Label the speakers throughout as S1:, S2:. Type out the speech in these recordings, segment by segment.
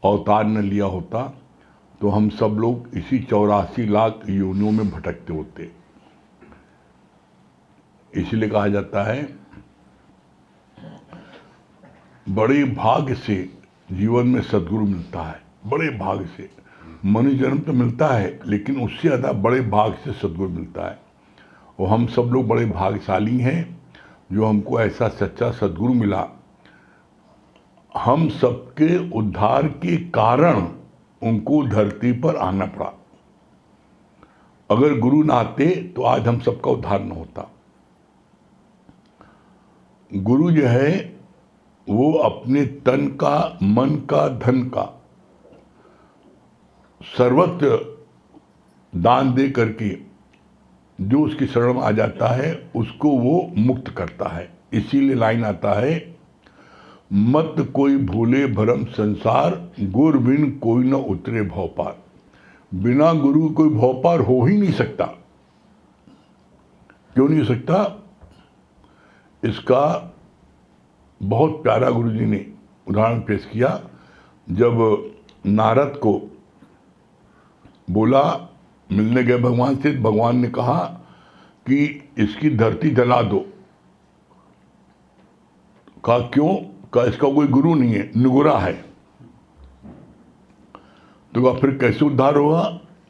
S1: अवतार न लिया होता तो हम सब लोग इसी 84 लाख योनियों में भटकते होते। इसलिए कहा जाता है बड़े भाग्य से जीवन में सद्गुरु मिलता है। बड़े भाग्य से मनुष्य जन्म तो मिलता है, लेकिन उससे ज़्यादा बड़े भाग्य से सद्गुरु मिलता है। और हम सब लोग बड़े भाग्यशाली हैं जो हमको ऐसा सच्चा सद्गुरु मिला। हम सबके उद्धार के कारण उनको धरती पर आना पड़ा। अगर गुरु ना आते तो आज हम सबका उद्धार न होता। गुरु जो है वो अपने तन का, मन का, धन का सर्वत्र दान दे करके जो उसकी शरण में आ जाता है उसको वो मुक्त करता है। इसीलिए लाइन आता है, मत कोई भूले भरम संसार, गुर बिन कोई न उतरे भव पार। बिना गुरु कोई भव पार हो ही नहीं सकता। क्यों नहीं हो सकता? इसका बहुत प्यारा गुरु जी ने उदाहरण पेश किया। जब नारद को बोला, मिलने गए भगवान से, भगवान ने कहा कि इसकी धरती जला दो। कहा क्यों? कहा इसका कोई गुरु नहीं है, निगुरा है। तो कहा फिर कैसे उद्धार होगा?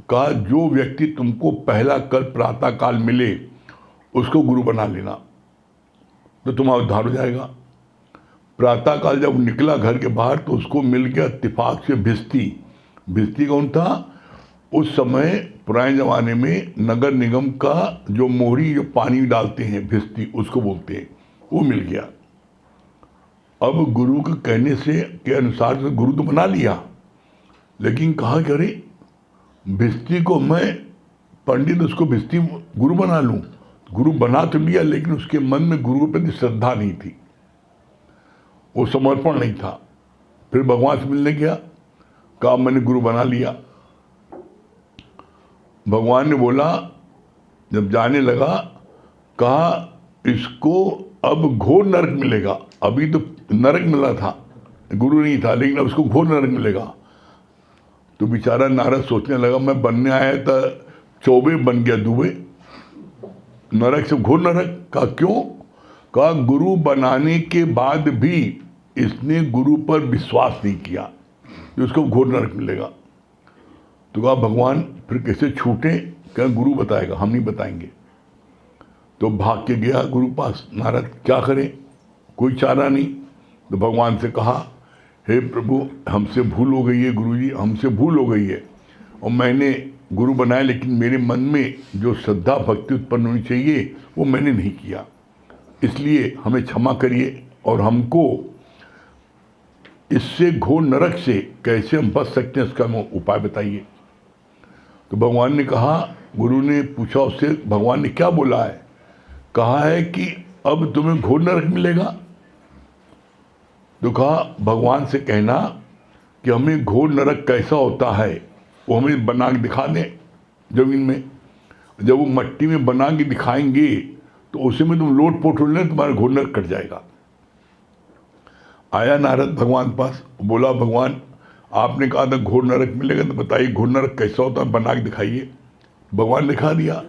S1: कहा जो व्यक्ति तुमको पहला कल प्रातः काल मिले उसको गुरु बना लेना तो तुम्हारा उद्धार हो जाएगा। प्रातः काल जब निकला घर के बाहर तो उसको मिल गया इत्तेफाक से भिस्ती। भिस्ती कौन था? उस समय पुराने ज़माने में नगर निगम का जो मोहरी जो पानी डालते हैं भिस्ती उसको बोलते हैं, वो मिल गया। अब गुरु के कहने से के अनुसार तो गुरु तो बना लिया, लेकिन कहा कि अरे भिस्ती को मैं पंडित उसको भिस्ती गुरु बना लूँ। गुरु बना तो लिया, लेकिन उसके मन में गुरु के प्रति श्रद्धा नहीं थी, वो समर्पण नहीं था। फिर भगवान से मिलने गया, कहा मैंने गुरु बना लिया। भगवान ने बोला, जब जाने लगा, कहा इसको अब घोर नरक मिलेगा। अभी तो नरक मिला था, गुरु नहीं था, लेकिन अब उसको घोर नरक मिलेगा। तो बेचारा नारद सोचने लगा, मैं बनने आया था चौबे, बन गया दुबे। नरक से घोर नरक। कहा क्यों? कहा गुरु बनाने के बाद भी इसने गुरु पर विश्वास नहीं किया, तो उसको घोर नरक मिलेगा। तो कहा भगवान फिर कैसे छूटे? क्या गुरु बताएगा, हम नहीं बताएंगे। तो भाग के गया गुरु पास नारद, क्या करें, कोई चारा नहीं। तो भगवान से कहा, हे प्रभु हमसे भूल हो गई है, गुरु जी हमसे भूल हो गई है, और मैंने गुरु बनाया, लेकिन मेरे मन में जो श्रद्धा भक्ति उत्पन्न होनी चाहिए वो मैंने नहीं किया, इसलिए हमें क्षमा करिए और हमको इससे घोर नरक से कैसे हम बच सकते हैं इसका उपाय बताइए। तो भगवान ने कहा, गुरु ने पूछा उससे, भगवान ने क्या बोला है? कहा है कि अब तुम्हें घोर नरक मिलेगा। तो कहा भगवान से कहना कि हमें घोर नरक कैसा होता है वो हमें बना के दिखा दें जमीन में। जब वो मट्टी में बना के दिखाएंगे तो उसी में तुम लोट पोट हो लें, तुम्हारा घोर नरक कट जाएगा। आया नारद भगवान पास, बोला भगवान आपने कहा था घोर नरक मिलेगा, तो बताइए घोर नरक कैसा होता है, बना के दिखाइए। भगवान दिखा दिया।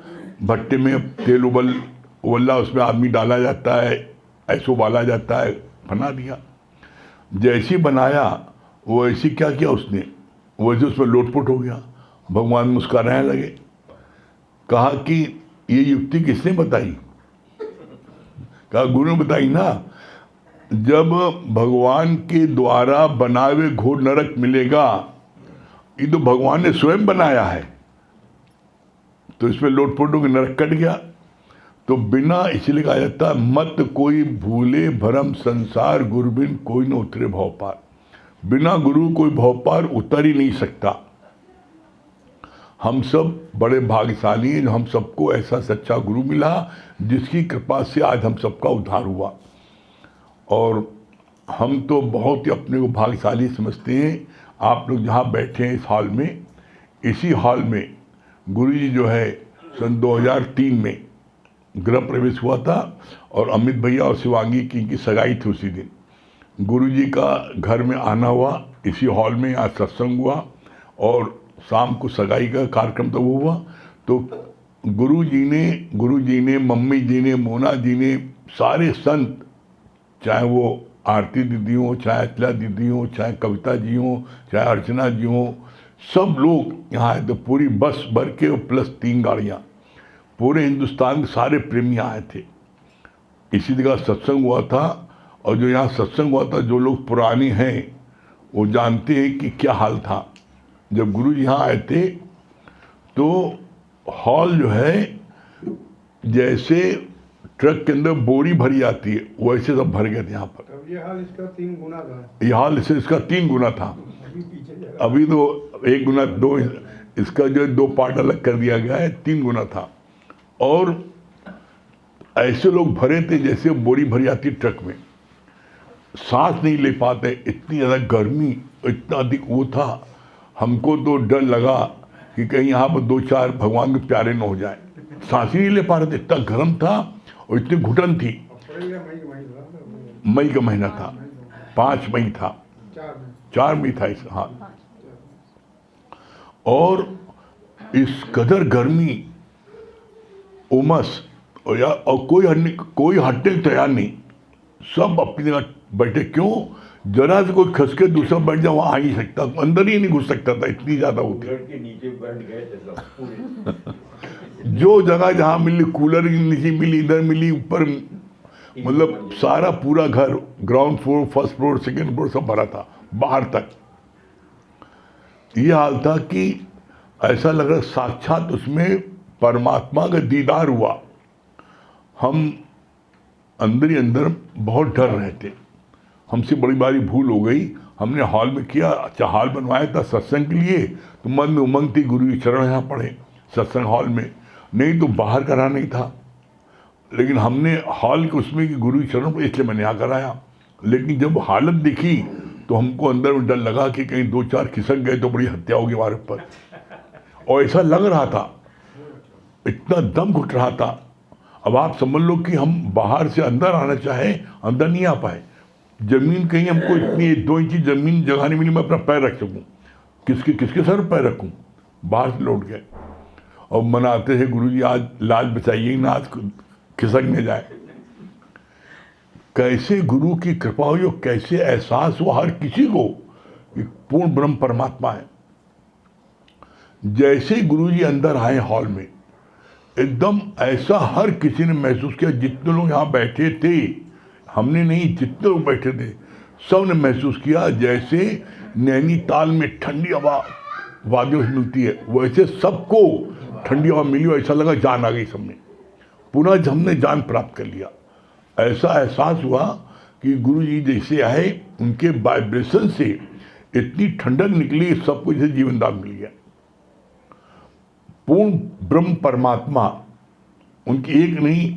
S1: भट्टे में तेल उबला, उसमें आदमी डाला जाता है, ऐसे उबाला जाता है, बना दिया। जैसी बनाया वो ऐसी क्या किया उसने, वैसे उसमें लोटपोट हो गया। भगवान मुस्कुराने लगे, कहा कि ये युक्ति किसने बताई? कहा गुरु ने बताई ना। जब भगवान के द्वारा बनाए हुए घोर नरक मिलेगा, ये तो भगवान ने स्वयं बनाया है, तो इसमें लोटपोट होकर नरक कट गया। तो बिना, इसलिए कहा जाता मत कोई भूले भरम संसार, गुरु बिन कोई न उतरे भव पार। बिना गुरु कोई भव पार उतर ही नहीं सकता। हम सब बड़े भाग्यशाली हैं, हम सबको ऐसा सच्चा गुरु मिला जिसकी कृपा से आज हम सबका उद्धार हुआ। और हम तो बहुत ही अपने को भाग्यशाली समझते हैं। आप लोग जहाँ बैठे हैं इस हॉल में, इसी हॉल में गुरु जी जो है सन 2003 में गृह प्रवेश हुआ था, और अमित भैया और शिवांगी की इनकी सगाई थी उसी दिन। गुरुजी का घर में आना हुआ, इसी हॉल में आज सत्संग हुआ और शाम को सगाई का कार्यक्रम तो वो हुआ। तो गुरुजी ने मम्मी जी ने, मोना जी ने, सारे संत, चाहे वो आरती दीदी हो, चाहे अचला दीदी हो, चाहे कविता जी हो, चाहे अर्चना जी हो, सब लोग यहाँ आए थे। पूरी बस भर के प्लस 3 गाड़ियाँ, पूरे हिंदुस्तान के सारे प्रेमी आए थे। इसी जगह सत्संग हुआ था। और जो यहाँ सत्संग हुआ था, जो लोग पुराने हैं वो जानते हैं कि क्या हाल था। जब गुरु जी यहाँ आए थे तो हॉल जो है जैसे ट्रक के अंदर बोरी भरी जाती है वैसे सब भर गए थे यहाँ पर।
S2: अब ये हाल इसका 3 गुना था।
S1: ये हाल इसका 3 गुना था। अभी तो 1 गुना 2, इसका जो 2 पार्ट अलग कर दिया गया है, 3 गुना था। और ऐसे लोग भरे थे जैसे बोरी भरी आती ट्रक में, सांस नहीं ले पाते, इतनी ज़्यादा गर्मी, इतना अधिक वो था। हमको तो डर लगा कि कहीं यहाँ पर 2-4 भगवान के प्यारे न हो जाए। सांस ही नहीं ले पा रहे थे, इतना गर्म था और इतनी घुटन थी। मई का महीना था, 5 मई था, 4 मई था इस, हाँ। और इस कदर गर्मी, उमस, और कोई हटने को तैयार नहीं, सब अपनी जगह बैठे। क्यों? जरा से कोई खस के दूसरा बैठ जाए वहाँ आ ही सकता, अंदर ही नहीं घुस सकता था, इतनी ज़्यादा होती।
S3: के नीचे बैठ गए थे सब पूरे।
S1: जो जगह जहाँ मिली, कूलर की नीचे मिली, इधर मिली, ऊपर, मतलब सारा पूरा घर, ground floor, first floor, second floor सब भरा था बाहर तक। ये हाल था कि ऐसा लग रहा साक्षात उसमें परमात्मा का दीदार हुआ। हम अंदर ही अंदर बहुत डर रहे थे। हमसे बड़ी बारी भूल हो गई, हमने हॉल में किया। अच्छा, हॉल बनवाया था सत्संग के लिए, तो मन में उमंग थी गुरु की चरण यहाँ पढ़े सत्संग हॉल में, नहीं तो बाहर करा नहीं था। लेकिन हमने हॉल के उसमें कि गुरु की चरण पर, इसलिए मैंने यहाँ कराया। लेकिन जब हालत देखी तो हमको अंदर में डर लगा कि कहीं 2-4 खिसक गए तो बड़ी हत्या होगी हमारे ऊपर। और ऐसा लग रहा था, इतना दम घुट रहा था। अब आप समझ लो कि हम बाहर से अंदर आना चाहे, अंदर नहीं आ पाए। जमीन कहीं हमको इतनी 2 इंची जमीन जगह नहीं मिली मैं अपना पैर रख सकूं। किसके सर पैर रखूं? बाहर से लौट गए और मनाते थे, गुरुजी आज लाज बचाइए ना, आज खिसक न जाए। कैसे गुरु की कृपा हुई और कैसे एहसास हुआ हर किसी को कि पूर्ण ब्रह्म परमात्मा है। जैसे गुरुजी अंदर आए हॉल में, एकदम ऐसा हर किसी ने महसूस किया। जितने लोग यहाँ बैठे थे, हमने नहीं, जितने लोग बैठे थे सब ने महसूस किया जैसे नैनीताल में ठंडी हवा वादियों से मिलती है, वैसे सबको ठंडी हवा मिली। ऐसा लगा जान आ गई सब में, पुनः हमने जान प्राप्त कर लिया। ऐसा एहसास हुआ कि गुरु जी जैसे आए, उनके वाइब्रेशन से इतनी ठंडक निकली, सबको जैसे जीवन दान मिल गया। पूर्ण ब्रह्म परमात्मा, उनकी एक नहीं,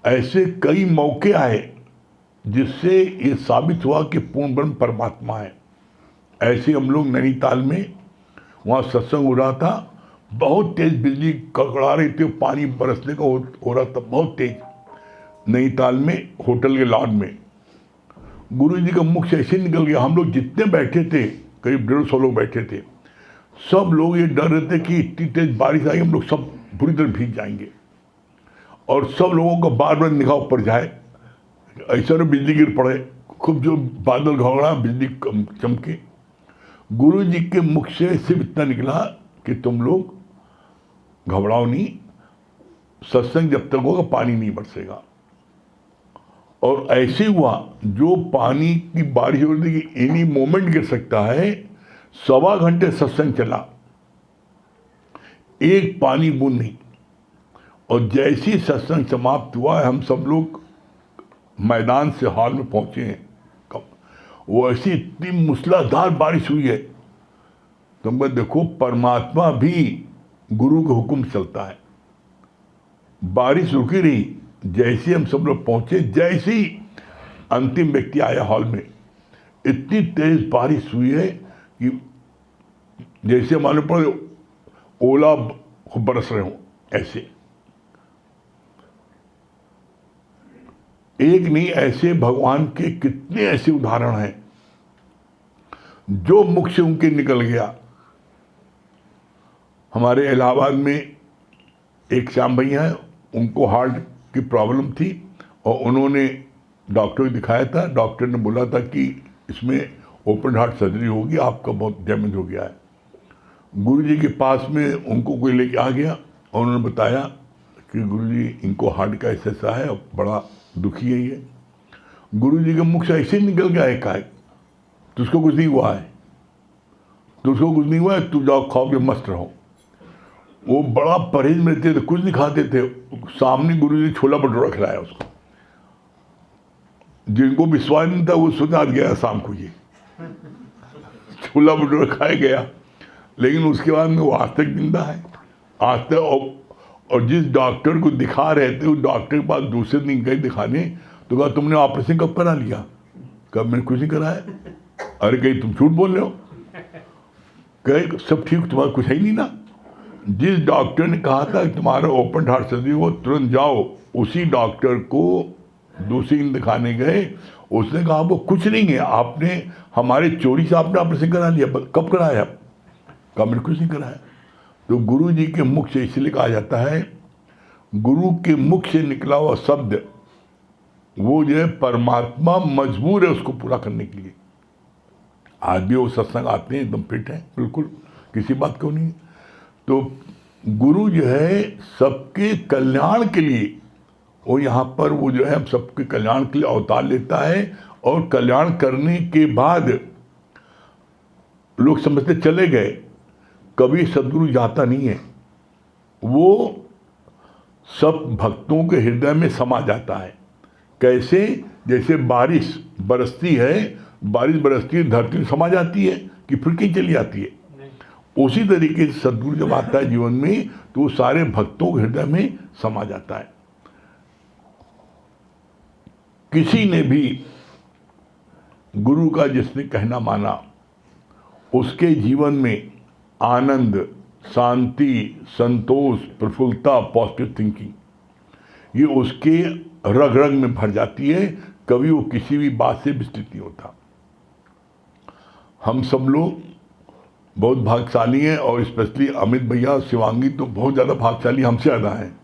S1: ऐसे कई मौके आए जिससे ये साबित हुआ कि पूर्ण ब्रह्म परमात्मा है। ऐसे हम लोग नैनीताल में, वहाँ सत्संग हो रहा था, बहुत तेज बिजली कड़कड़ा रही थी, पानी बरसने का हो रहा था बहुत तेज। नैनीताल में होटल के लॉन में गुरु जी का मुख से ऐसे निकल गया। हम लोग जितने बैठे थे, करीब 150 लोग बैठे थे, सब लोग ये डर रहे थे कि इतनी तेज बारिश आई, हम लोग सब बुरी तरह भीग जाएंगे। और सब लोगों का बार बार निगाह ऊपर जाए, ऐसा न बिजली गिर पड़े, खूब जो बादल घबरा, बिजली चमके। गुरु जी के मुख से सिर्फ इतना निकला कि तुम लोग घबराओ नहीं, सत्संग जब तक होगा पानी नहीं बरसेगा। और ऐसे हुआ, जो पानी की बारिश हो रही थी कि एनी मोमेंट गिर सकता है, 1.25 घंटे सत्संग चला, एक पानी बूंद नहीं। और जैसी सत्संग समाप्त हुआ, हम सब लोग मैदान से हॉल में पहुंचे हैं, वो ऐसी इतनी मूसलाधार बारिश हुई है। तुम देखो, परमात्मा भी गुरु के हुक्म चलता है। बारिश रुकी रही, जैसे हम सब लोग पहुंचे, जैसे ही अंतिम व्यक्ति आया हॉल में, इतनी तेज बारिश हुई है कि जैसे मालूम पड़े ओला बरस रहे हो ऐसे। एक नहीं, ऐसे भगवान के कितने ऐसे उदाहरण हैं जो मुख से उनके निकल गया। हमारे इलाहाबाद में एक श्याम भैया है, उनको हार्ट की प्रॉब्लम थी और उन्होंने डॉक्टर को दिखाया था। डॉक्टर ने बोला था कि इसमें ओपन हार्ट सर्जरी होगी, आपका बहुत डैमेज हो गया है। गुरुजी के पास में उनको कोई लेके आ गया और उन्होंने बताया कि गुरुजी इनको हार्ट का ऐसा है और बड़ा दुखी है ये। गुरुजी के मुख से ऐसे निकल गया एकाएक, तुझको कुछ नहीं हुआ है, तुझको कुछ नहीं हुआ है, तू जाओ खाओ के मस्त रहो। वो बड़ा परहेज में रहते थे, कुछ नहीं खाते थे। सामने गुरुजी ने छोला भटूरा खिलाया उसको। जिनको विश्वास नहीं था वो सोचा आज गया शाम को ये छोला भटूरा खाया गया, लेकिन उसके बाद में वो आज तक जिंदा है, आज तक। और जिस डॉक्टर को दिखा रहे थे उस डॉक्टर के पास दूसरे दिन गए दिखाने, तो कहा तुमने ऑपरेशन कब करा लिया? कहा मैंने कुछ नहीं कराया। अरे कहीं तुम झूठ बोल रहे हो? कहे सब ठीक, तुम्हारा कुछ है ही नहीं ना। जिस डॉक्टर ने कहा था कि तुम्हारा ओपन हार्ट सर्जरी हो तुरंत जाओ, उसी डॉक्टर को दूसरे दिन दिखाने गए, उसने कहा वो कुछ नहीं है, आपने हमारे चोरी से आपने ऑपरेशन करा लिया। कब कराया? कहा मैंने कुछ नहीं कराया। तो गुरु जी के मुख से इसलिए कहा जाता है, गुरु के मुख से निकला हुआ शब्द वो जो है परमात्मा मजबूर है उसको पूरा करने के लिए। आज भी वो सत्संग आते हैं, एकदम फिट है, बिल्कुल किसी बात को नहीं। तो गुरु जो है सबके कल्याण के लिए, वो यहाँ पर वो जो है सबके कल्याण के लिए अवतार लेता है। और कल्याण करने के बाद लोग समझते चले गए, कभी सदगुरु जाता नहीं है, वो सब भक्तों के हृदय में समा जाता है। कैसे? जैसे बारिश बरसती है, बारिश बरसती है, धरती में समा जाती है कि फिर कहीं चली जाती है। उसी तरीके से सदगुरु जब आता है जीवन में तो वो सारे भक्तों के हृदय में समा जाता है। किसी ने भी गुरु का जिसने कहना माना, उसके जीवन में आनंद, शांति, संतोष, प्रफुल्लता, पॉजिटिव थिंकिंग, ये उसके रग रग में भर जाती है। कभी वो किसी भी बात से विचलित नहीं होता। हम सब लोग बहुत भाग्यशाली हैं, और स्पेशली अमित भैया, शिवांगी तो बहुत ज़्यादा भाग्यशाली हमसे ज़्यादा हैं।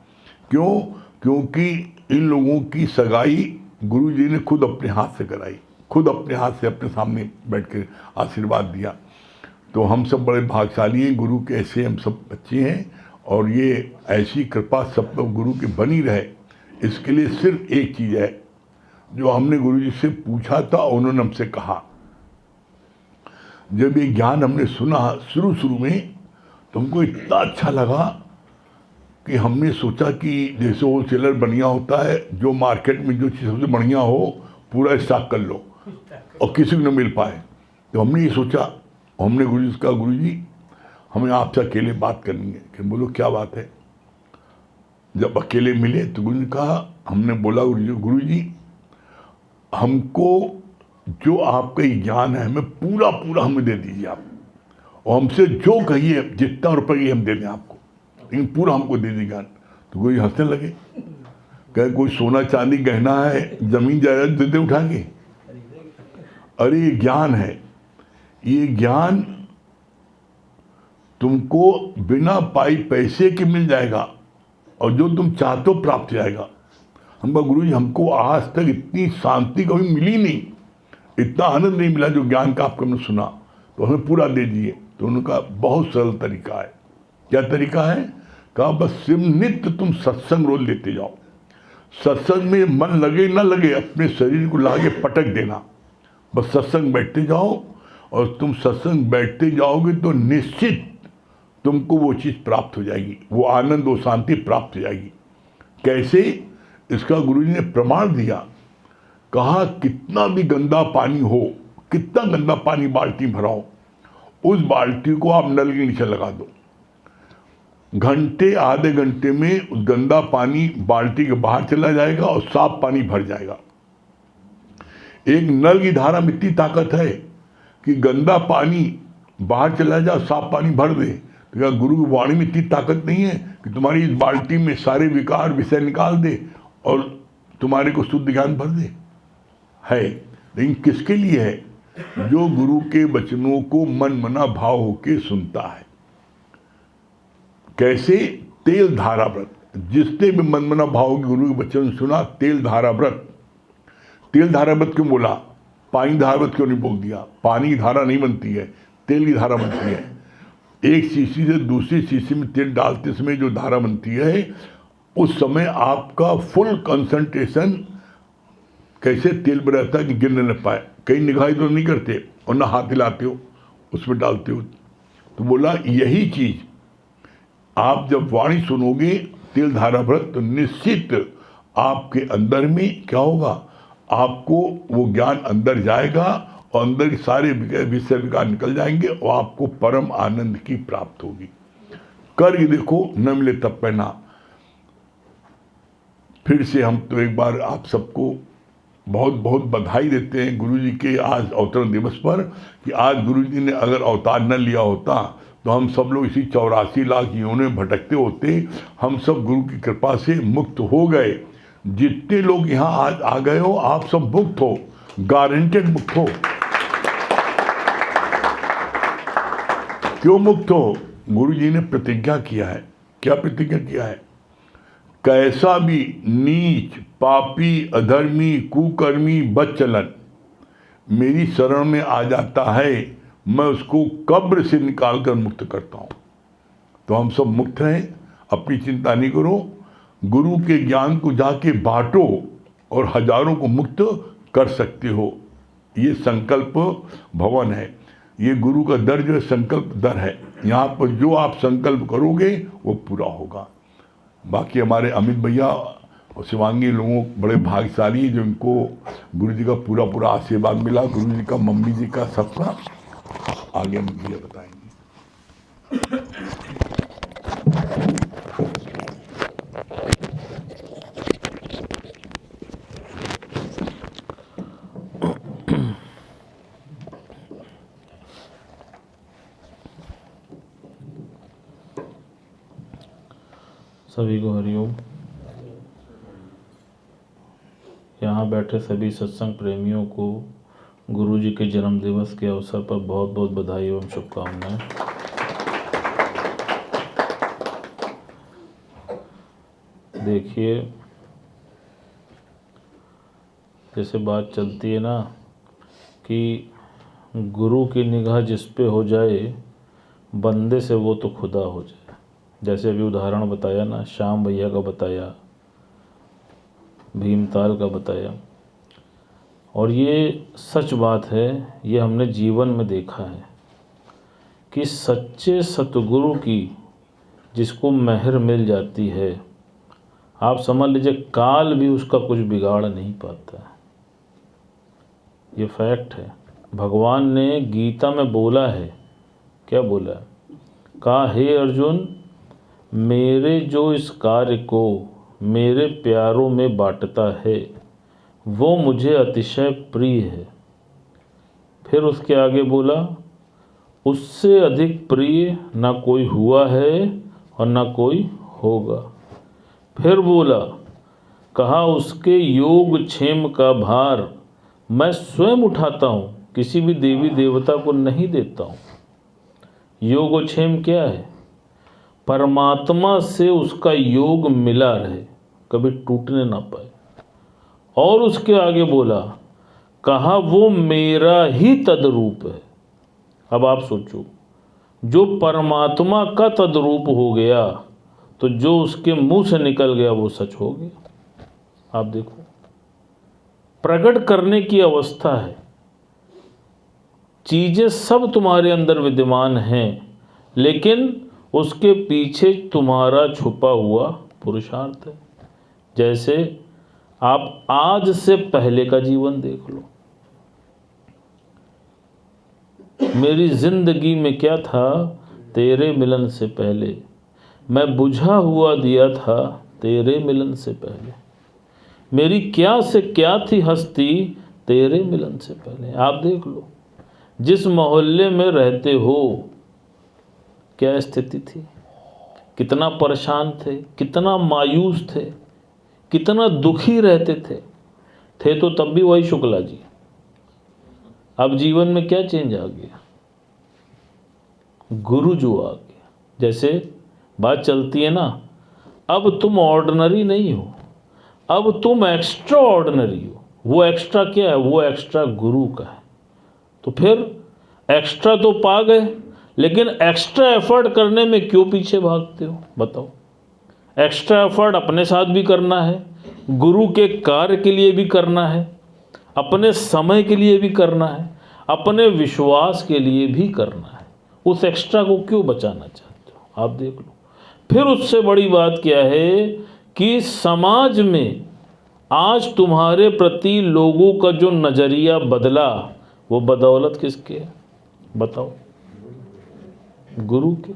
S1: क्यों? क्योंकि इन लोगों की सगाई गुरु जी ने खुद अपने हाथ से कराई, खुद अपने हाथ से अपने सामने बैठ कर आशीर्वाद दिया। तो हम सब बड़े भाग्यशाली हैं, गुरु के ऐसे हम सब बच्चे हैं। और ये ऐसी कृपा सब पर गुरु की बनी रहे, इसके लिए सिर्फ एक चीज़ है जो हमने गुरु जी से पूछा था, उन्होंने हमसे कहा। जब ये ज्ञान हमने सुना शुरू में तो हमको इतना अच्छा लगा कि हमने सोचा कि जैसे होलसेलर बढ़िया होता है, जो मार्केट में जो चीज़ सबसे बढ़िया हो पूरा स्टॉक कर लो और किसी को न मिल पाए। तो हमने ये सोचा, हमने गुरु जी से कहा, गुरु जी हमें आपसे अकेले बात करनी है। कि बोलो क्या बात है? जब अकेले मिले तो गुरु जी ने कहा, हमने बोला गुरु जी हमको जो आपका ज्ञान है हमें पूरा हमें दे दीजिए आप, और हमसे जो कहिए जितना रुपये हम दे दें आपको, लेकिन पूरा हमको दे दीजिए ज्ञान। तो कोई हंसने लगे, कहे कोई सोना चांदी गहना है, जमीन जायदाद दे दे उठा के? अरे ये ज्ञान है, ये ज्ञान तुमको बिना पाई पैसे के मिल जाएगा और जो तुम चाहते हो प्राप्त हो जाएगा। हम कहा गुरु जी हमको आज तक इतनी शांति कभी मिली नहीं, इतना आनंद नहीं मिला जो ज्ञान का आपको हमने सुना, तो हमें पूरा दे दिए। तो उन्होंने कहा बहुत सरल तरीका है। क्या तरीका है? कहा बस सिर्फ नित्य तुम सत्संग रोज लेते जाओ, सत्संग में मन लगे ना लगे अपने शरीर को लाके पटक देना, बस सत्संग बैठते जाओ, और तुम सत्संग बैठते जाओगे तो निश्चित तुमको वो चीज़ प्राप्त हो जाएगी, वो आनंद, वो शांति प्राप्त हो जाएगी। कैसे? इसका गुरुजी ने प्रमाण दिया। कहा कितना भी गंदा पानी हो, कितना गंदा पानी बाल्टी भराओ, उस बाल्टी को आप नल के नीचे लगा दो, घंटे आधे घंटे में उस गंदा पानी बाल्टी के बाहर चला जाएगा और साफ पानी भर जाएगा। एक नल की धारा में इतनी ताकत है कि गंदा पानी बाहर चला जाए, साफ पानी भर दे। तो क्या गुरु की वाणी में इतनी ताकत नहीं है कि तुम्हारी इस बाल्टी में सारे विकार विषय निकाल दे और तुम्हारे को शुद्ध ज्ञान भर दे, है। लेकिन किसके लिए है? जो गुरु के वचनों को मन मना भाव होके सुनता है। कैसे? तेल धारा व्रत। जिसने भी मन मना भाव के गुरु के वचन सुना, तेल धारा व्रत। तेल धारा व्रत क्यों बोला? पानी धारा व्रत क्यों नहीं बोल दिया? पानी की धारा नहीं बनती है, तेल की धारा बनती है। एक शीशी से दूसरी शीशी में तेल डालते समय जो धारा बनती है, उस समय आपका फुल कंसंट्रेशन कैसे तेल पर रहता है कि गिरने न पाए। कहीं निगाह तो नहीं करते और ना हाथ हिलाते हो, उसमें डालते हो। तो बोला यही चीज आप जब वाणी सुनोगे तेल धारा व्रत, तो निश्चित आपके अंदर में क्या होगा? आपको वो ज्ञान अंदर जाएगा और अंदर के सारे विषय विकार निकल जाएंगे और आपको परम आनंद की प्राप्त होगी। करके देखो, न मिले तब पहना। फिर से हम तो एक बार आप सबको बहुत बहुत बधाई देते हैं गुरु जी के आज अवतरण दिवस पर, कि आज गुरु जी ने अगर अवतार न लिया होता तो हम सब लोग इसी 84 लाख योनियों में भटकते होते। हम सब गुरु की कृपा से मुक्त हो गए। जितने लोग यहाँ आज आ गए हो, आप सब मुक्त हो, गारंटेड मुक्त हो। क्यों मुक्त हो? गुरु जी ने प्रतिज्ञा किया है। क्या प्रतिज्ञा किया है? कैसा भी नीच, पापी, अधर्मी, कुकर्मी बदचलन मेरी शरण में आ जाता है, मैं उसको कब्र से निकालकर मुक्त करता हूं। तो हम सब मुक्त हैं, अपनी चिंता नहीं करो। गुरु के ज्ञान को जाके बांटो और हजारों को मुक्त कर सकते हो। ये संकल्प भवन है, ये गुरु का दर जो है संकल्प दर है। यहाँ पर जो आप संकल्प करोगे वो पूरा होगा। बाकी हमारे अमित भैया और शिवांगी लोगों बड़े भाग्यशाली हैं जो इनको गुरु जी का पूरा पूरा आशीर्वाद मिला। गुरु जी का, मम्मी जी का, सबका। आगे अमित भैया बताएंगे।
S2: सभी को हरिओम। यहाँ बैठे सभी सत्संग प्रेमियों को गुरु जी के जन्म दिवस के अवसर पर बहुत बहुत बधाई एवं शुभकामनाएं। देखिए, जैसे बात चलती है ना कि गुरु की निगाह जिस पे हो जाए, बंदे से वो तो खुदा हो जाए। जैसे अभी उदाहरण बताया ना, श्याम भैया का बताया, भीमताल का बताया, और ये सच बात है। ये हमने जीवन में देखा है कि सच्चे सतगुरु की जिसको मेहर मिल जाती है, आप समझ लीजिए काल भी उसका कुछ बिगाड़ नहीं पाता है। ये फैक्ट है। भगवान ने गीता में बोला है, क्या बोला? कहा, हे अर्जुन, मेरे जो इस कार्य को मेरे प्यारों में बांटता है वो मुझे अतिशय प्रिय है। फिर उसके आगे बोला, उससे अधिक प्रिय ना कोई हुआ है और ना कोई होगा। फिर बोला, कहा, उसके योग क्षेम का भार मैं स्वयं उठाता हूँ, किसी भी देवी देवता को नहीं देता हूँ। योग क्षेम क्या है? परमात्मा से उसका योग मिला रहे, कभी टूटने ना पाए। और उसके आगे बोला, कहा, वो मेरा ही तद्रूप है। अब आप सोचो, जो परमात्मा का तद्रूप हो गया तो जो उसके मुंह से निकल गया वो सच हो गया। आप देखो, प्रकट करने की अवस्था है। चीजें सब तुम्हारे अंदर विद्यमान हैं, लेकिन उसके पीछे तुम्हारा छुपा हुआ पुरुषार्थ है। जैसे आप आज से पहले का जीवन देख लो। मेरी जिंदगी में क्या था तेरे मिलन से पहले, मैं बुझा हुआ दिया था तेरे मिलन से पहले। मेरी क्या से क्या थी हस्ती तेरे मिलन से पहले। आप देख लो, जिस मोहल्ले में रहते हो क्या स्थिति थी, कितना परेशान थे, कितना मायूस थे, कितना दुखी रहते थे तो तब भी वही शुक्ला जी। अब जीवन में क्या चेंज आ गया? गुरु जो आ गया। जैसे बात चलती है ना, अब तुम ऑर्डिनरी नहीं हो, अब तुम एक्स्ट्रा ऑर्डिनरी हो। वो एक्स्ट्रा क्या है? वो एक्स्ट्रा गुरु का है। तो फिर एक्स्ट्रा तो पा गए, लेकिन एक्स्ट्रा एफर्ट करने में क्यों पीछे भागते हो? बताओ। एक्स्ट्रा एफर्ट अपने साथ भी करना है, गुरु के कार्य के लिए भी करना है, अपने समय के लिए भी करना है, अपने विश्वास के लिए भी करना है। उस एक्स्ट्रा को क्यों बचाना चाहते हो? आप देख लो। फिर उससे बड़ी बात क्या है कि समाज में आज तुम्हारे प्रति लोगों का जो नज़रिया बदला, वो बदौलत किसके है? बताओ। गुरु के।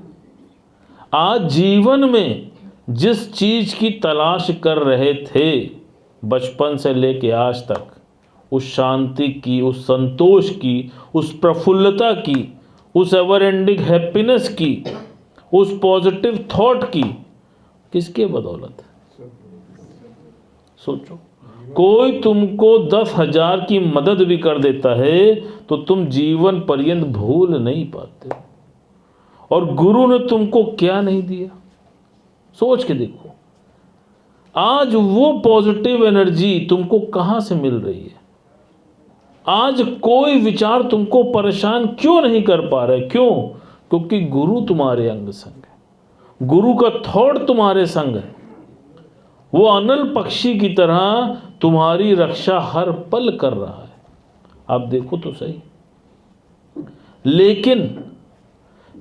S2: आज जीवन में जिस चीज की तलाश कर रहे थे बचपन से लेके आज तक, उस शांति की, उस संतोष की, उस प्रफुल्लता की, उस एवर एंडिंग हैप्पीनेस की, उस पॉजिटिव थॉट की, किसके बदौलत है? सोचो। कोई तुमको 10,000 की मदद भी कर देता है तो तुम जीवन पर्यंत भूल नहीं पाते हो। और गुरु ने तुमको क्या नहीं दिया? सोच के देखो। आज वो पॉजिटिव एनर्जी तुमको कहां से मिल रही है? आज कोई विचार तुमको परेशान क्यों नहीं कर पा रहे? क्यों? क्योंकि गुरु तुम्हारे अंग संग है, गुरु का थॉट तुम्हारे संग है। वो अनल पक्षी की तरह तुम्हारी रक्षा हर पल कर रहा है। आप देखो तो सही। लेकिन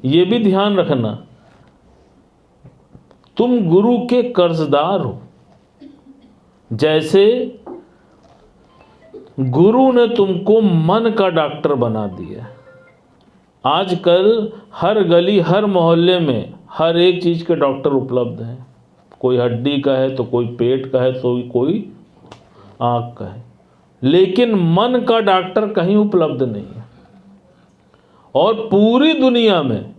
S2: ये भी ध्यान रखना, तुम गुरु के कर्जदार हो। जैसे गुरु ने तुमको मन का डॉक्टर बना दिया। आजकल हर गली, हर मोहल्ले में हर एक चीज के डॉक्टर उपलब्ध हैं। कोई हड्डी का है तो कोई पेट का है तो कोई आँख का है, लेकिन मन का डॉक्टर कहीं उपलब्ध नहीं है। और पूरी दुनिया में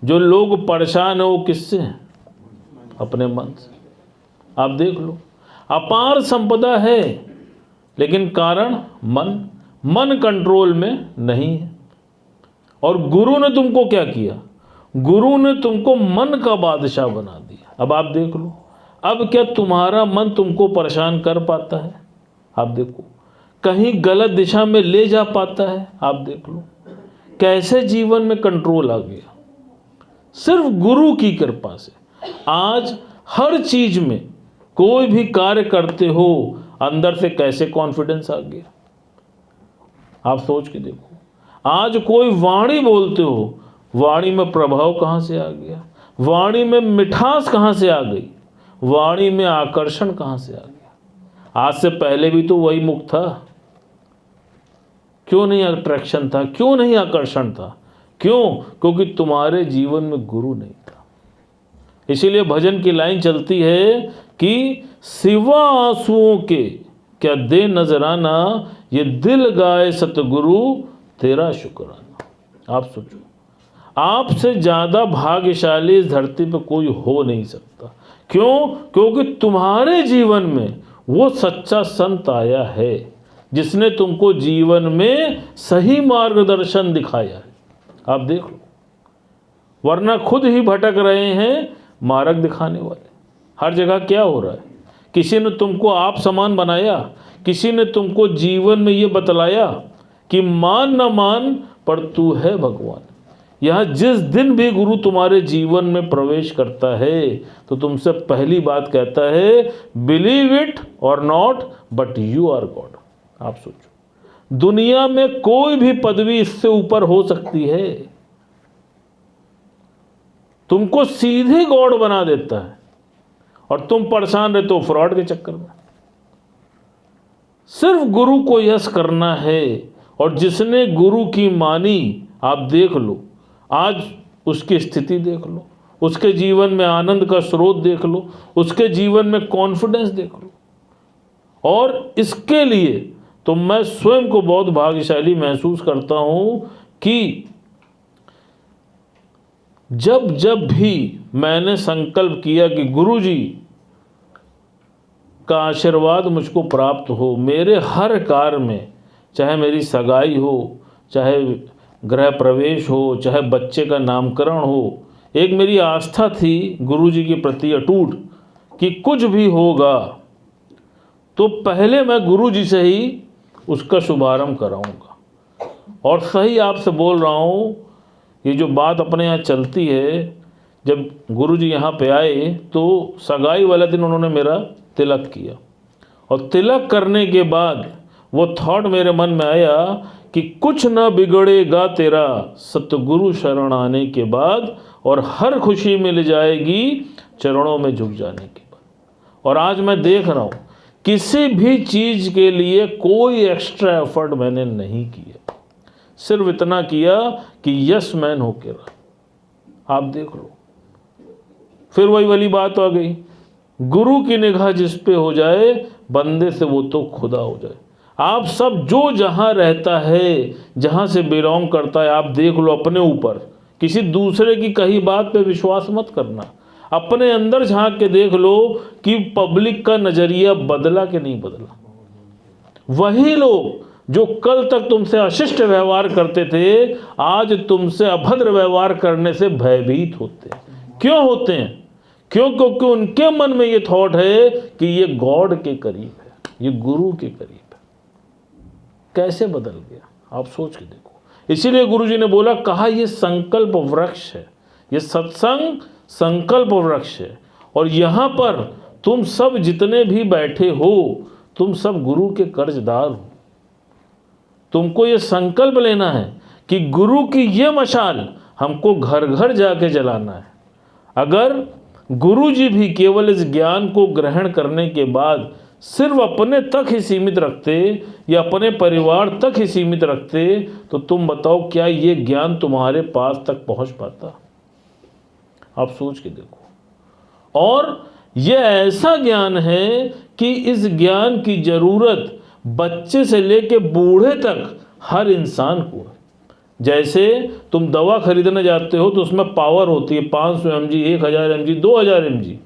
S2: जो लोग परेशान है वो किससे हैं? अपने मन से। आप देख लो। अपार संपदा है, लेकिन कारण मन कंट्रोल में नहीं है। और गुरु ने तुमको क्या किया? गुरु ने तुमको मन का बादशाह बना दिया। अब आप देख लो, अब क्या तुम्हारा मन तुमको परेशान कर पाता है? आप देखो। कहीं गलत दिशा में ले जा पाता है? आप देख लो। कैसे जीवन में कंट्रोल आ गया? सिर्फ गुरु की कृपा से। आज हर चीज में कोई भी कार्य करते हो, अंदर से कैसे कॉन्फिडेंस आ गया? आप सोच के देखो। आज कोई वाणी बोलते हो, वाणी में प्रभाव कहां से आ गया? वाणी में मिठास कहां से आ गई? वाणी में आकर्षण कहां से आ गया? आज से पहले भी तो वही मुख था। क्यों नहीं अट्रैक्शन था? क्यों नहीं आकर्षण था? क्यों? क्योंकि तुम्हारे जीवन में गुरु नहीं था। इसीलिए भजन की लाइन चलती है कि सिवा आंसुओं के क्या दे नजराना, ये दिल गाए सतगुरु तेरा शुक्राना। आप सोचो, आपसे ज्यादा भाग्यशाली इस धरती पर कोई हो नहीं सकता। क्यों? क्योंकि तुम्हारे जीवन में वो सच्चा संत आया है जिसने तुमको जीवन में सही मार्गदर्शन दिखाया है। आप देख लो, वरना खुद ही भटक रहे हैं मार्ग दिखाने वाले। हर जगह क्या हो रहा है? किसी ने तुमको आप समान बनाया, किसी ने तुमको जीवन में ये बतलाया कि मान न मान पर तू है भगवान। यह जिस दिन भी गुरु तुम्हारे जीवन में प्रवेश करता है तो तुमसे पहली बात कहता है, believe it or not but you are God. आप सोचो, दुनिया में कोई भी पदवी इससे ऊपर हो सकती है। तुमको सीधे गॉड बना देता है और तुम परेशान रहते हो फ्रॉड के चक्कर में। सिर्फ गुरु को यस करना है। और जिसने गुरु की मानी, आप देख लो, आज उसकी स्थिति देख लो, उसके जीवन में आनंद का स्रोत देख लो, उसके जीवन में कॉन्फिडेंस देख लो। और इसके लिए तो मैं स्वयं को बहुत भाग्यशाली महसूस करता हूं कि जब जब भी मैंने संकल्प किया कि गुरु जी का आशीर्वाद मुझको प्राप्त हो, मेरे हर कार्य में, चाहे मेरी सगाई हो, चाहे गृह प्रवेश हो, चाहे बच्चे का नामकरण हो, एक मेरी आस्था थी गुरु जी के प्रति अटूट कि कुछ भी होगा तो पहले मैं गुरु जी से ही उसका शुभारंभ कराऊंगा। और सही आपसे बोल रहा हूँ, ये जो बात अपने यहाँ चलती है, जब गुरु जी यहाँ पे आए तो सगाई वाले दिन उन्होंने मेरा तिलक किया, और तिलक करने के बाद वो थॉट मेरे मन में आया कि कुछ न बिगड़ेगा तेरा सतगुरु शरण आने के बाद, और हर खुशी मिल जाएगी चरणों में झुक जाने के बाद। और आज मैं देख रहा हूँ किसी भी चीज़ के लिए कोई एक्स्ट्रा एफर्ट मैंने नहीं किया, सिर्फ इतना किया कि यस मैन होके रहा। आप देख लो, फिर वही वाली बात आ गई, गुरु की निगाह जिस पे हो जाए बंदे से वो तो खुदा हो जाए। आप सब जो जहाँ रहता है, जहाँ से बिलोंग करता है, आप देख लो अपने ऊपर, किसी दूसरे की कही बात पे विश्वास मत करना। अपने अंदर झांक के देख लो कि पब्लिक का नज़रिया बदला कि नहीं बदला। वही लोग जो कल तक तुमसे अशिष्ट व्यवहार करते थे, आज तुमसे अभद्र व्यवहार करने से भयभीत होते हैं। क्यों होते हैं? क्योंकि उनके मन में ये थॉट है कि ये गॉड के करीब है, ये गुरु के करीब है। कैसे बदल गया आप सोच के देखो। इसीलिए गुरुजी ने बोला, कहा ये संकल्प वृक्ष है, ये सत्संग संकल्प वृक्ष है। और यहाँ पर तुम सब जितने भी बैठे हो, तुम सब गुरु के कर्जदार हो। तुमको ये संकल्प लेना है कि गुरु की ये मशाल हमको घर घर जाके जलाना है। अगर गुरु जी भी केवल इस ज्ञान को ग्रहण करने के बाद सिर्फ अपने तक ही सीमित रखते या अपने परिवार तक ही सीमित रखते, तो तुम बताओ क्या ये ज्ञान तुम्हारे पास तक पहुंच पाता? आप सोच के देखो। और ये ऐसा ज्ञान है कि इस ज्ञान की जरूरत बच्चे से लेके बूढ़े तक हर इंसान को है। जैसे तुम दवा खरीदने जाते हो तो उसमें पावर होती है 500 mg, 1000 mg, 2000 mg,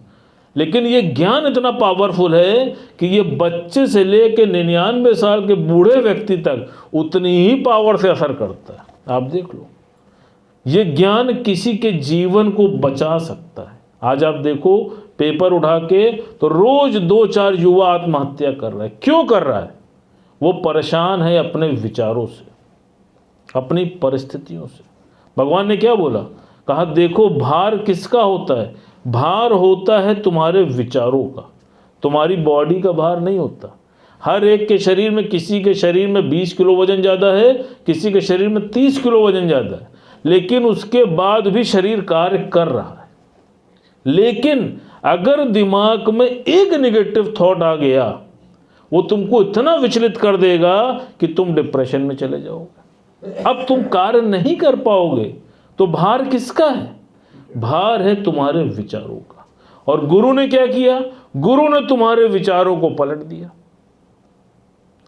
S2: लेकिन ये ज्ञान इतना पावरफुल है कि ये बच्चे से लेके 99 साल के बूढ़े व्यक्ति तक उतनी ही पावर से असर करता है। आप देख लो, ये ज्ञान किसी के जीवन को बचा सकता है। आज आप देखो पेपर उठा के तो रोज 2-4 युवा आत्महत्या कर रहा है। क्यों कर रहा है? वो परेशान है अपने विचारों से, अपनी परिस्थितियों से। भगवान ने क्या बोला? कहा देखो भार किसका होता है? भार होता है तुम्हारे विचारों का, तुम्हारी बॉडी का भार नहीं होता। हर एक के शरीर में, किसी के शरीर में 20 किलो वजन ज़्यादा है, किसी के शरीर में 30 किलो वजन ज़्यादा है, लेकिन उसके बाद भी शरीर कार्य कर रहा है। लेकिन अगर दिमाग में एक नेगेटिव थॉट आ गया, वो तुमको इतना विचलित कर देगा कि तुम डिप्रेशन में चले जाओगे। अब तुम कार्य नहीं कर पाओगे। तो भार किसका है? भार है तुम्हारे विचारों का। और गुरु ने क्या किया? गुरु ने तुम्हारे विचारों को पलट दिया।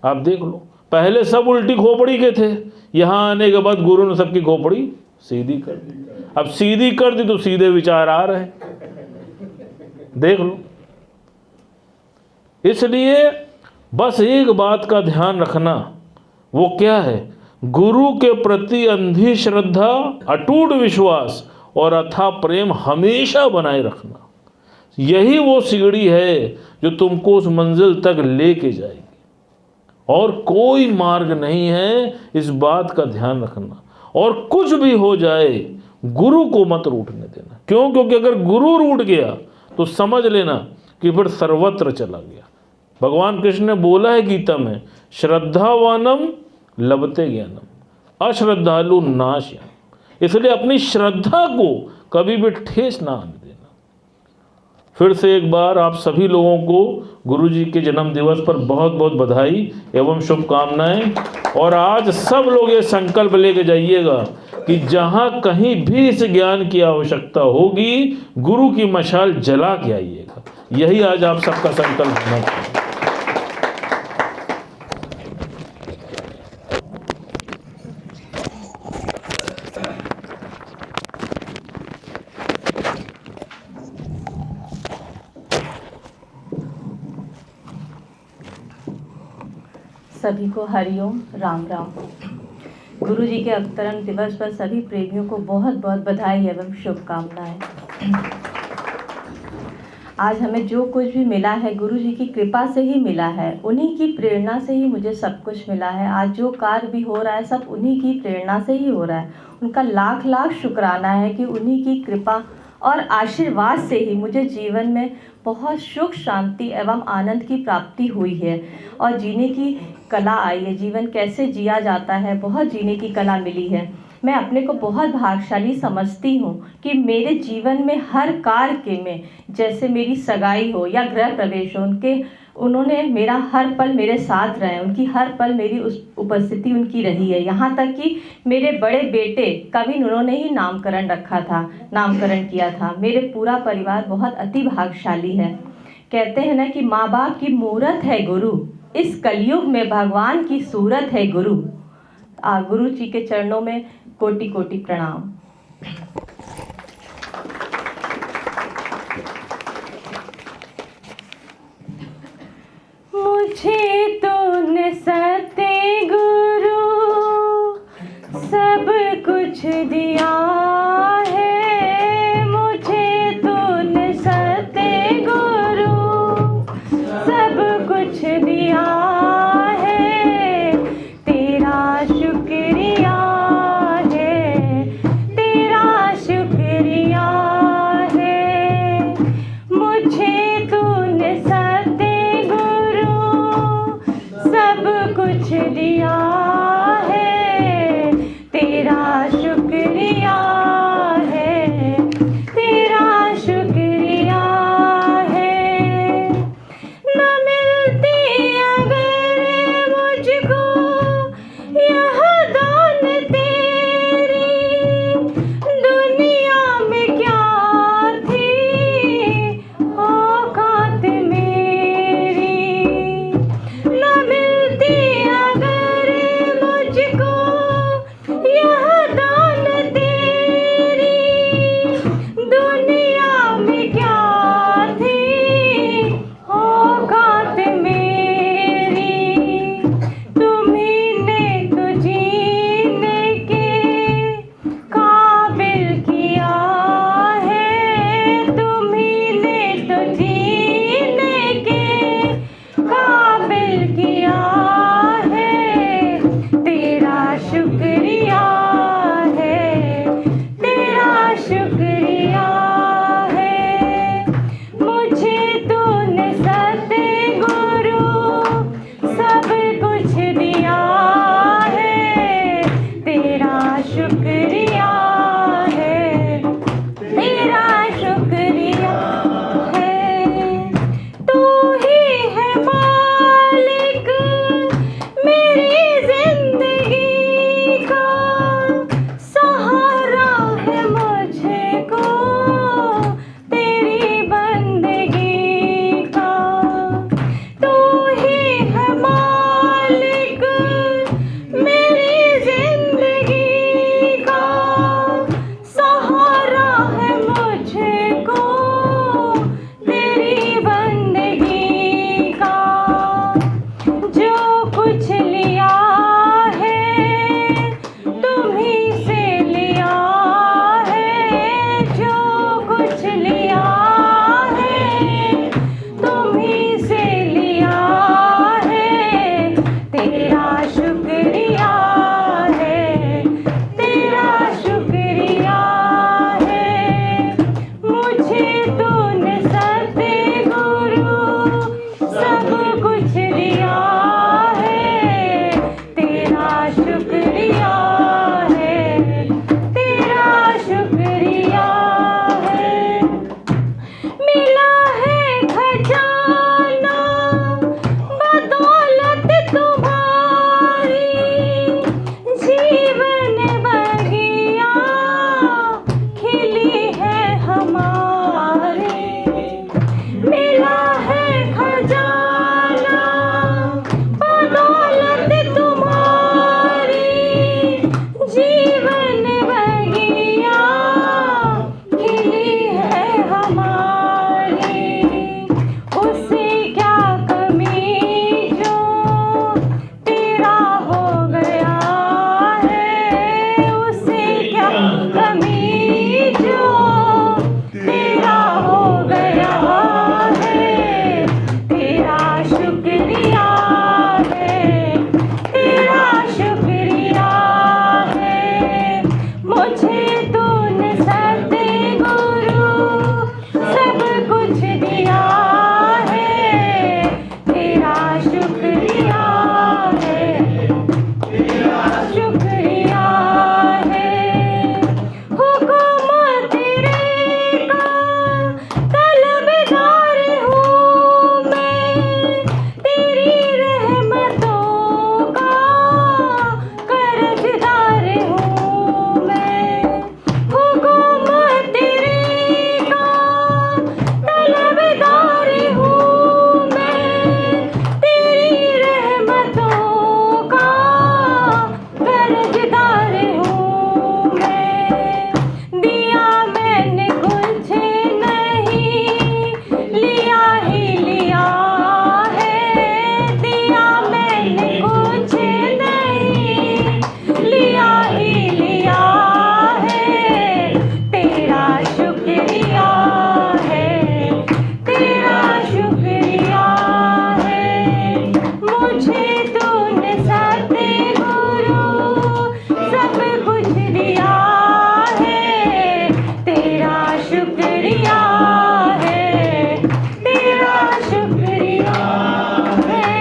S2: आप देख लो, पहले सब उल्टी खोपड़ी के थे, यहां आने के बाद गुरु ने सबकी खोपड़ी सीधी कर दी। अब सीधी कर दी तो सीधे विचार आ रहे, देख लो। इसलिए बस एक बात का ध्यान रखना, वो क्या है? गुरु के प्रति अंधी श्रद्धा, अटूट विश्वास और अथाह प्रेम हमेशा बनाए रखना। यही वो सीढ़ी है जो तुमको उस मंजिल तक लेके जाएगी, और कोई मार्ग नहीं है। इस बात का ध्यान रखना। और कुछ भी हो जाए, गुरु को मत रूठने देना। क्यों? क्योंकि अगर गुरु रूठ गया तो समझ लेना कि फिर सर्वत्र चला गया। भगवान कृष्ण ने बोला है गीता में, श्रद्धावानम लभते ज्ञानम, अश्रद्धालु नाशयाम। इसलिए अपनी श्रद्धा को कभी भी ठेस ना आने देना। फिर से एक बार आप सभी लोगों को गुरु जी के जन्म दिवस पर बहुत बहुत बधाई एवं शुभकामनाएं। और आज सब लोग ये संकल्प लेके जाइएगा कि जहाँ कहीं भी इस ज्ञान की आवश्यकता होगी, गुरु की मशाल जला के आइएगा। यही आज आप सबका संकल्प होना चाहिए।
S4: सभी को हरिओम राम राम। गुरु जी के अवतरण दिवस पर सभी प्रेमियों को बहुत बहुत बधाई एवं शुभकामनाएं। आज हमें जो कुछ भी मिला है गुरु जी की कृपा से ही मिला है, उन्हीं की प्रेरणा से ही मुझे सब कुछ मिला है। आज जो कार्य भी हो रहा है सब उन्हीं की प्रेरणा से ही हो रहा है। उनका लाख लाख शुक्राना है कि उन्हीं की कृपा और आशीर्वाद से ही मुझे जीवन में बहुत सुख शांति एवं आनंद की प्राप्ति हुई है और जीने की कला आई है। जीवन कैसे जिया जाता है, बहुत जीने की कला मिली है। मैं अपने को बहुत भाग्यशाली समझती हूँ कि मेरे जीवन में हर कार्य में, जैसे मेरी सगाई हो या गृह प्रवेश हो, उन्होंने मेरा हर पल मेरे साथ रहे, उनकी हर पल मेरी उस उपस्थिति उनकी रही है। यहाँ तक कि मेरे बड़े बेटे का भी उन्होंने ही नामकरण रखा था, नामकरण किया था। मेरे पूरा परिवार बहुत अति भाग्यशाली है। कहते हैं ना कि माँ बाप की मूरत है गुरु, इस कलयुग में भगवान की सूरत है गुरु। गुरु जी के चरणों में कोटि कोटि प्रणाम। मुझे तूने सत्य गुरु सब कुछ दिया है, मुझे तूने सत्य गुरु सब कुछ दिया है। तेरा शुक्रिया है, तेरा शुक्रिया है। मुझे तूने सत्य गुरु सब कुछ दिया है, तेरा शुक्रिया मुझे तूने सतगुरु सब कुछ दिया है, तेरा शुक्रिया है, तेरा शुक्रिया है। हुक्म तेरे का तलबदार हूँ मैं, तेरी रहमतों का कर्जदार हूँ मैं। हुक्म तेरे का तलबदार हूँ मैं, तेरी रहमतों का कर्जदार हूँ मैं। दिया मैंने कुछ नहीं, लिया ही लिया है, दिया मैंने कुछ नहीं, लिया ही लिया है, तेरा शुक्रिया है, तेरा शुक्रिया है। मुझे तूने सतगुरु सब कुछ दिया है, तेरा शुक्रिया है, तेरा शुक्रिया है।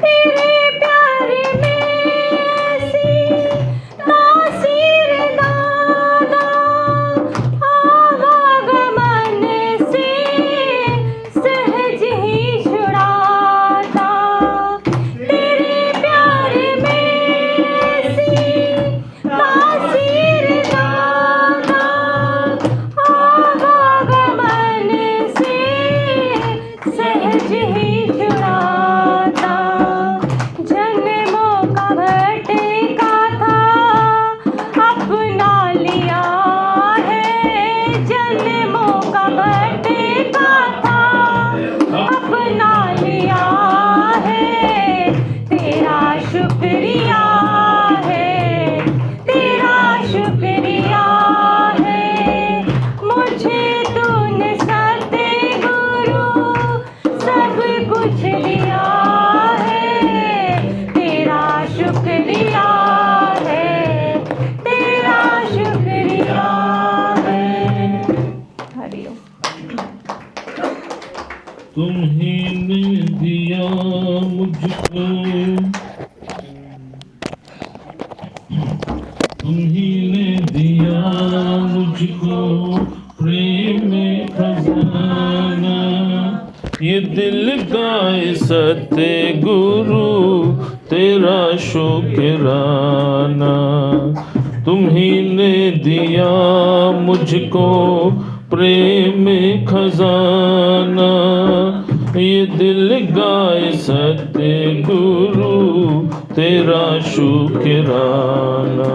S4: तेरे प्यार में ऐसी तासीर दादा, आवागमन से सहज ही छुड़ाता। तेरे प्यार में ऐसी तासीर दादा, आवागमन से सहज ही छुड़ाता। जन्मों का भटका था, अपना लिया है, जन्मों का भटका था, अपना लिया है, तेरा शुक्रिया है, तेरा शुक्रिया है। मुझे तूने सतगुरु सब कुछ दिया है, तेरा शुक्रिया है, तेरा शुक्रिया है। हरिओम।
S2: तुम्ही ने दिया मुझको, तुम्ही ने दिया मुझको प्रेम खजाना, ये दिल गाए सतगुरु तेरा शुक्राना। तुम्ही ने दिया मुझको प्रेम खजाना, ये दिल गाए सतगुरु तेरा शुक्राना।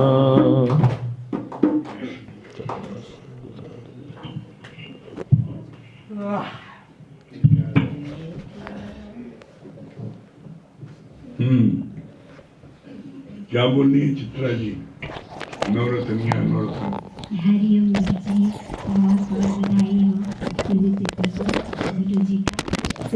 S1: क्या बोल रही है चित्रा जी? नवरत्निया नवरत्न
S5: हरिओम जी।